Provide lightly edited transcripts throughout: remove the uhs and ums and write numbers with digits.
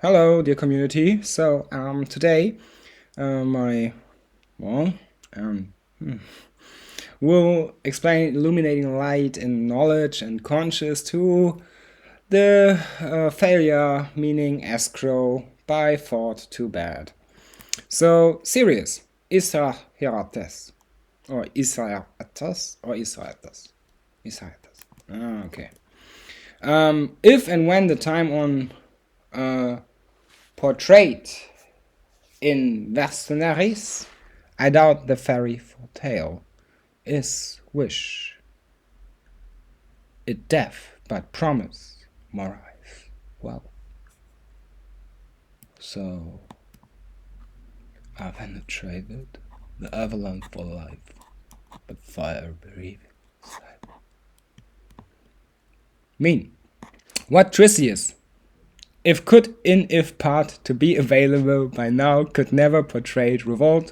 Hello, dear community. So today I well will explain illuminating light in knowledge and conscious to the failure, meaning escrow, by thought too bad. So serious, Israelites or Israelites or Israelites. Okay. If and when the time on portrayed in Mercenaries, I doubt the fairy tale is wish. It deaf, but promise more eyes. Well, so I penetrated the avalanche for life, but fire breathing inside. Mean. What Trisius, if could in if part to be available by now, could never portray revolt.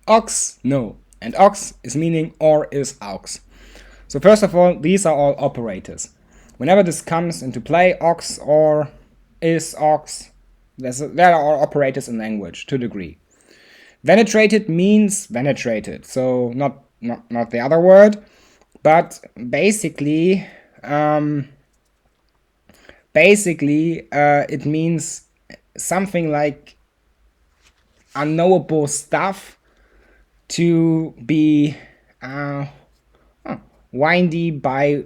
Ox, no. And ox is meaning or is aux. So first of all, these are all operators. Whenever this comes into play, ox or is ox, there are all operators in language to a degree. Venetrated means venetrated, so not the other word, but basically it means something like unknowable stuff to be windy by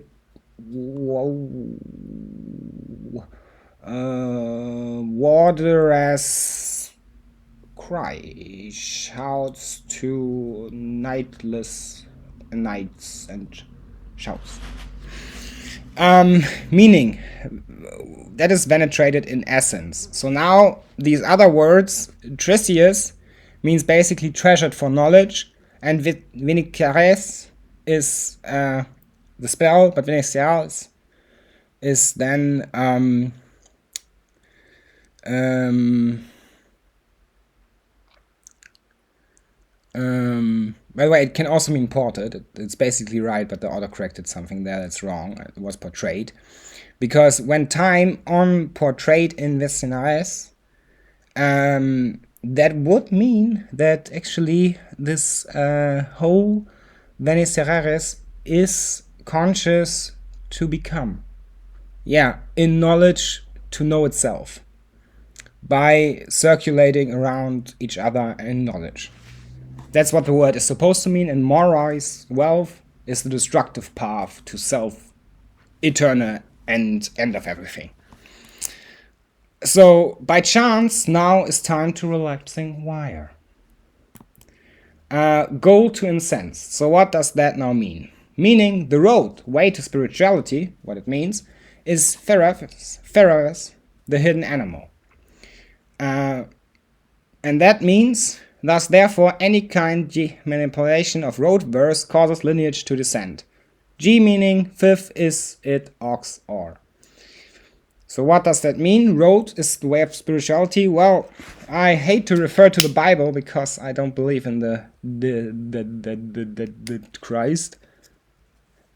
water as cry, shouts to nightless nights and shouts. Meaning, that is venetrated in essence. So now these other words, Trisius, means basically treasured for knowledge, and Vinicares is the spell, but Vinicials is then by the way, it can also mean ported. It's basically right, but the auto corrected something there that's wrong. It was portrayed. Because when time on portrayed in Vesinares, that would mean that actually this whole Venicerares is conscious to become. Yeah, in knowledge to know itself. By circulating around each other in knowledge. That's what the word is supposed to mean, and morais, wealth, is the destructive path to self, eternal, and end of everything. So, by chance, now is time to relaxing wire. Goal to incense. So what does that now mean? Meaning, the road, way to spirituality, what it means, is Ferraris, the hidden animal. And that means, thus, therefore, any kind G manipulation of road verse causes lineage to descend. G meaning fifth is it, ox, or. So what does that mean? Road is the way of spirituality. Well, I hate to refer to the Bible because I don't believe in the Christ.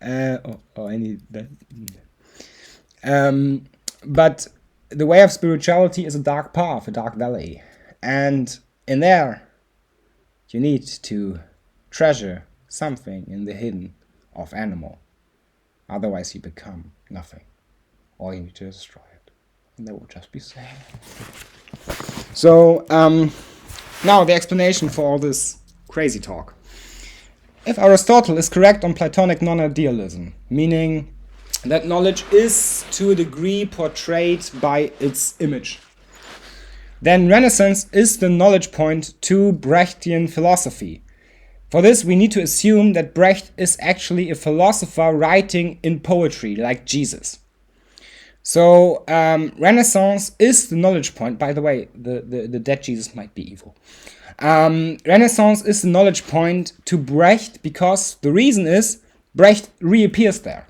Or any that. But the way of spirituality is a dark path, a dark valley, and in there you need to treasure something in the hidden of animal. Otherwise you become nothing. Or you need to destroy it. And that would just be sad. So, now the explanation for all this crazy talk. If Aristotle is correct on Platonic non-idealism, meaning that knowledge is to a degree portrayed by its image, then Renaissance is the knowledge point to Brechtian philosophy. For this, we need to assume that Brecht is actually a philosopher writing in poetry, like Jesus. So, Renaissance is the knowledge point. By the way, the dead Jesus might be evil. Renaissance is the knowledge point to Brecht because the reason is Brecht reappears there.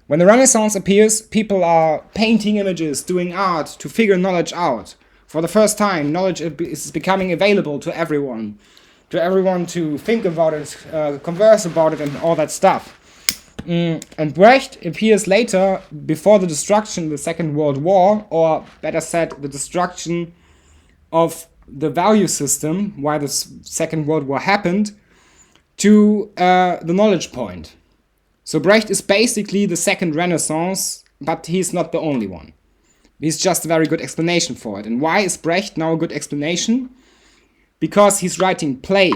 When the Renaissance appears, people are painting images, doing art to figure knowledge out. For the first time, knowledge is becoming available to everyone to think about it, converse about it, and all that stuff. And Brecht appears later, before the destruction of the Second World War, or better said, the destruction of the value system, why the Second World War happened, to the knowledge point. So Brecht is basically the second Renaissance, but he's not the only one. He's just a very good explanation for it. And why is Brecht now a good explanation? Because he's writing play.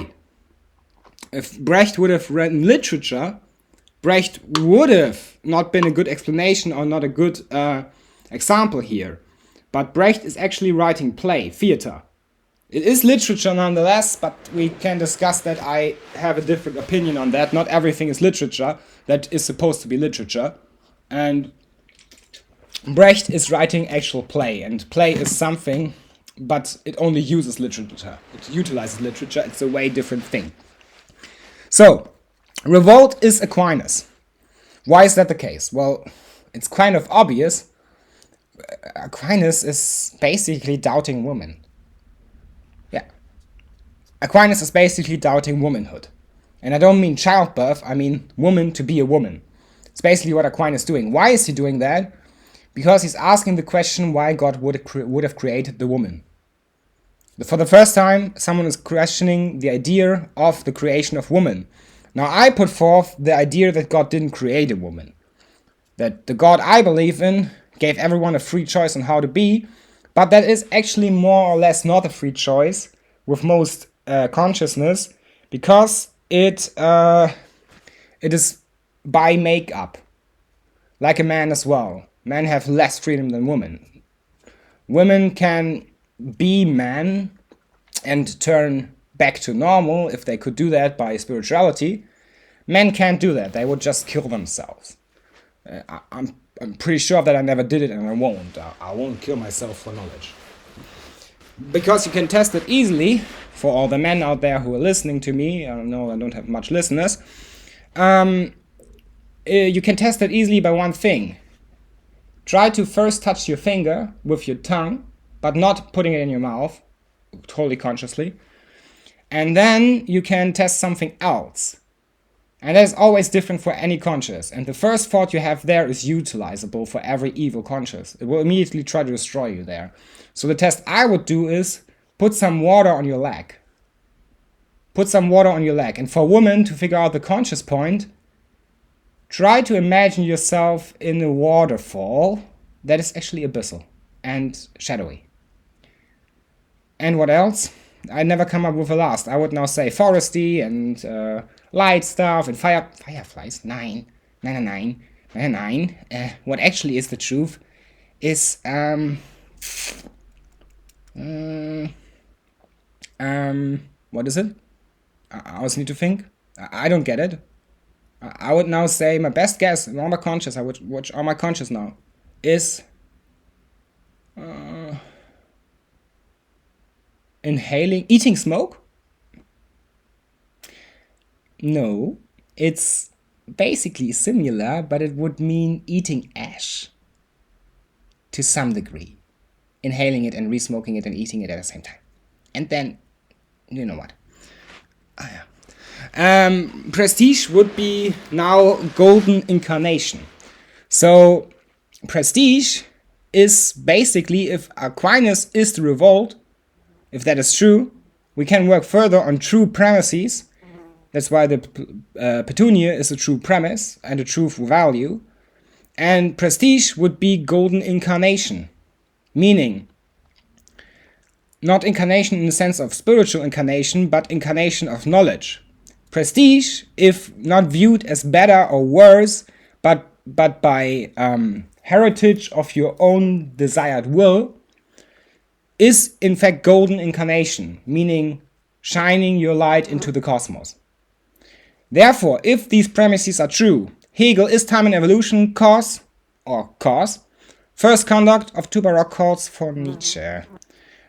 If Brecht would have written literature, Brecht would have not been a good explanation or not a good example here. But Brecht is actually writing play, theater. It is literature nonetheless, but we can discuss that. I have a different opinion on that. Not everything is literature that is supposed to be literature. And Brecht is writing actual play, and play is something, but it only uses literature. It utilizes literature. It's a way different thing. So, revolt is Aquinas. Why is that the case? Well, it's kind of obvious. Aquinas is basically doubting women. Yeah. Aquinas is basically doubting womanhood. And I don't mean childbirth, I mean woman to be a woman. It's basically what Aquinas is doing. Why is he doing that? Because he's asking the question why God would have created the woman. For the first time, someone is questioning the idea of the creation of woman. Now, I put forth the idea that God didn't create a woman. That the God I believe in gave everyone a free choice on how to be, but that is actually more or less not a free choice with most consciousness, because it is by makeup, like a man as well. Men have less freedom than women. Women can be men and turn back to normal if they could do that by spirituality. Men can't do that. They would just kill themselves. I'm pretty sure that I never did it, and I won't. I won't kill myself for knowledge. Because you can test it easily, for all the men out there who are listening to me. I know I don't have much listeners. You can test it easily by one thing. Try to first touch your finger with your tongue, but not putting it in your mouth, totally consciously. And then you can test something else. And that is always different for any conscious. And the first thought you have there is utilizable for every evil conscious. It will immediately try to destroy you there. So the test I would do is put some water on your leg. Put some water on your leg. And for women, to figure out the conscious point, try to imagine yourself in a waterfall that is actually abyssal and shadowy. And what else? I never come up with a last. I would now say foresty and light stuff and fireflies. Nine. What actually is the truth is what is it? I always need to think. I don't get it. I would now say my best guess in all my conscious, I would watch all my conscious now, is eating smoke? No, it's basically similar, but it would mean eating ash to some degree. Inhaling it and re-smoking it and eating it at the same time. And then, you know what? Oh, yeah. Prestige would be now golden incarnation. So, prestige is basically, if Aquinas is the revolt, if that is true, we can work further on true premises. That's why the petunia is a true premise and a true value. And prestige would be golden incarnation. Meaning, not incarnation in the sense of spiritual incarnation, but incarnation of knowledge. Prestige, if not viewed as better or worse, but by heritage of your own desired will, is in fact golden incarnation, meaning shining your light into the cosmos. Therefore, if these premises are true, Hegel is time and evolution cause. First conduct of two baroque calls for Nietzsche.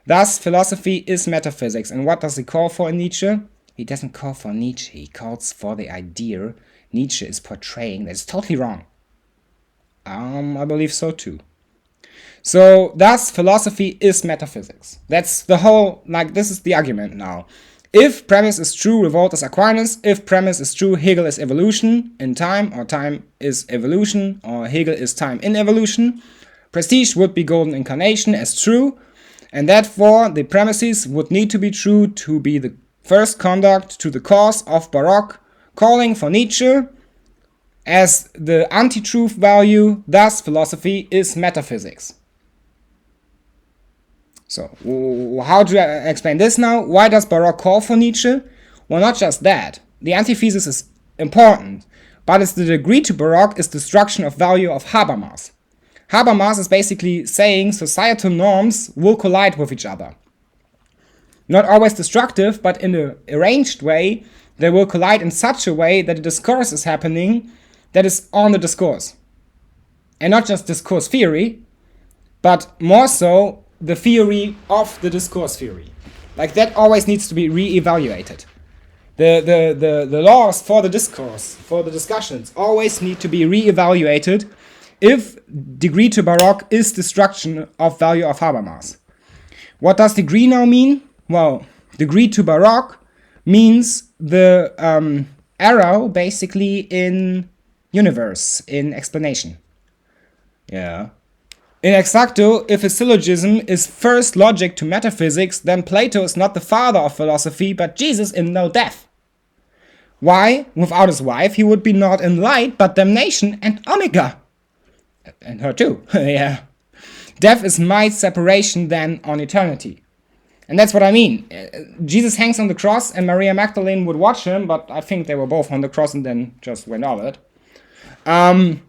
Thus, philosophy is metaphysics. And what does he call for in Nietzsche? He doesn't call for Nietzsche. He calls for the idea Nietzsche is portraying that is totally wrong. I believe so too. So, thus, philosophy is metaphysics. That's the whole, this is the argument now. If premise is true, revolt is Aquinas. If premise is true, Hegel is evolution in time, or time is evolution, or Hegel is time in evolution. Prestige would be golden incarnation as true, and therefore the premises would need to be true to be the first conduct to the cause of Baroque, calling for Nietzsche as the anti-truth value. Thus philosophy is metaphysics. So, how do I explain this now? Why does Baroque call for Nietzsche? Well, not just that. The antithesis is important, but it's the degree to Baroque is destruction of value of Habermas. Habermas is basically saying societal norms will collide with each other. Not always destructive, but in an arranged way, they will collide in such a way that a discourse is happening that is on the discourse. And not just discourse theory, but more so the theory of the discourse theory. Like that always needs to be re-evaluated. The laws for the discourse, for the discussions, always need to be re-evaluated if degree to Baroque is destruction of value of Habermas. What does degree now mean? Well, degree to Baroque means the arrow basically in universe, in explanation. Yeah. In exacto, if a syllogism is first logic to metaphysics, then Plato is not the father of philosophy, but Jesus in no death. Why? Without his wife, he would be not in light, but damnation and omega. And her too, yeah. Death is might separation then on eternity. And that's what I mean. Jesus hangs on the cross and Maria Magdalene would watch him, but I think they were both on the cross and then just went over it. And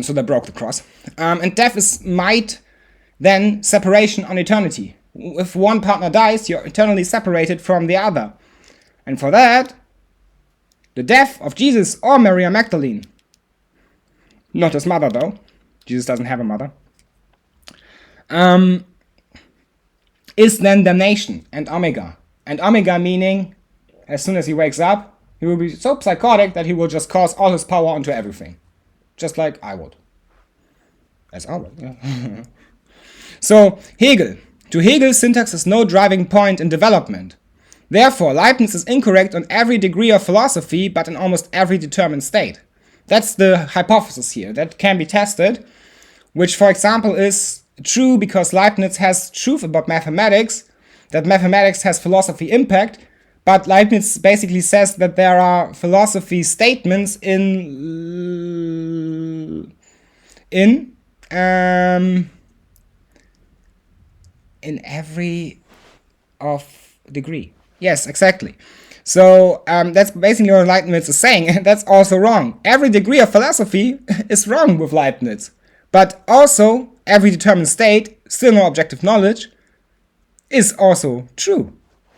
so they broke the cross. And death is might, then separation on eternity. If one partner dies, you're eternally separated from the other. And for that, the death of Jesus or Maria Magdalene, not his mother though, Jesus doesn't have a mother, is then damnation and omega. And omega meaning, as soon as he wakes up, he will be so psychotic that he will just cause all his power onto everything. Just like I would. As I would, yeah. So, Hegel. To Hegel, syntax is no driving point in development. Therefore, Leibniz is incorrect on every degree of philosophy, but in almost every determined state. That's the hypothesis here. That can be tested, which, for example, is true because Leibniz has truth about mathematics, that mathematics has philosophy impact, but Leibniz basically says that there are philosophy statements in every of degree. Yes, exactly. So that's basically what Leibniz is saying, and that's also wrong. Every degree of philosophy is wrong with Leibniz, but also every determined state, still no objective knowledge, is also true.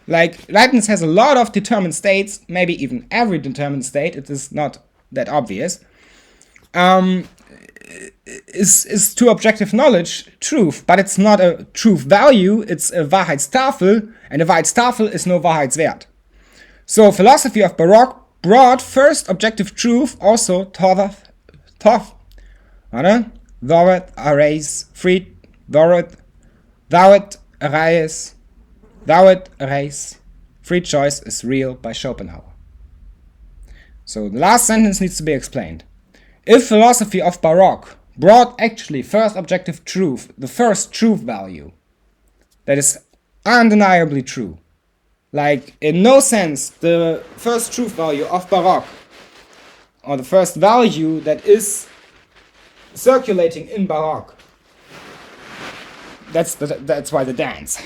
Like, Leibniz has a lot of determined states, maybe even every determined state, it is not that obvious, is to objective knowledge truth, but it's not a truth value, it's a Wahrheitstafel, and a Wahrheitstafel is no Wahrheitswert. So, philosophy of Baroque brought first objective truth also thought arrays free arrays free choice is real by Schopenhauer. So the last sentence needs to be explained. If philosophy of Baroque brought actually first objective truth, the first truth value, that is undeniably true, like in no sense the first truth value of Baroque, or the first value that is circulating in Baroque, that's why the dance,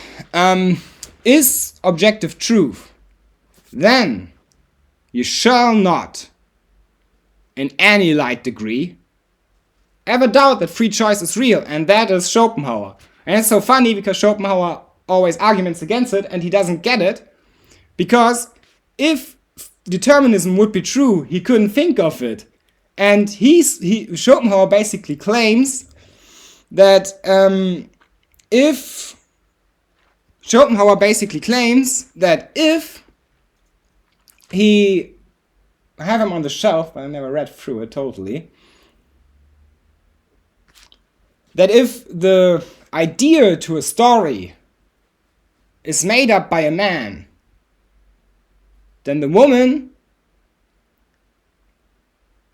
is objective truth, then you shall not, in any light degree, ever doubt that free choice is real, and that is Schopenhauer. And it's so funny because Schopenhauer always arguments against it, and he doesn't get it, because if determinism would be true, he couldn't think of it. And Schopenhauer basically claims that if he, I have him on the shelf, but I never read through it totally, that if the idea to a story is made up by a man, then the woman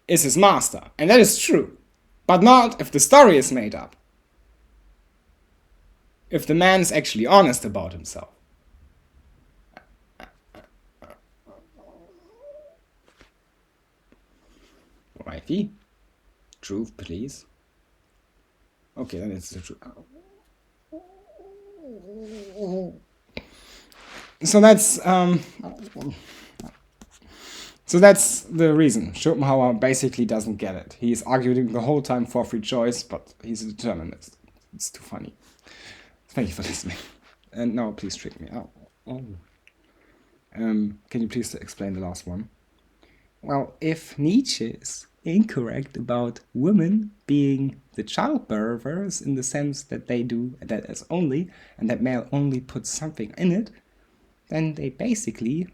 is his master. And that is true. But not if the story is made up. If the man is actually honest about himself. Wifey? Truth, please. Okay, then it's the truth. So that's the reason. Schopenhauer basically doesn't get it. He's arguing the whole time for free choice, but he's a determinist. It's too funny. Thank you for listening. And now please trick me. Can you please explain the last one? Well, if Nietzsche is incorrect about women being the childbearers in the sense that they do that as only, and that male only puts something in it, then they basically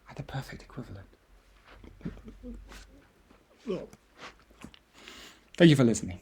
are the perfect equivalent. Thank you for listening.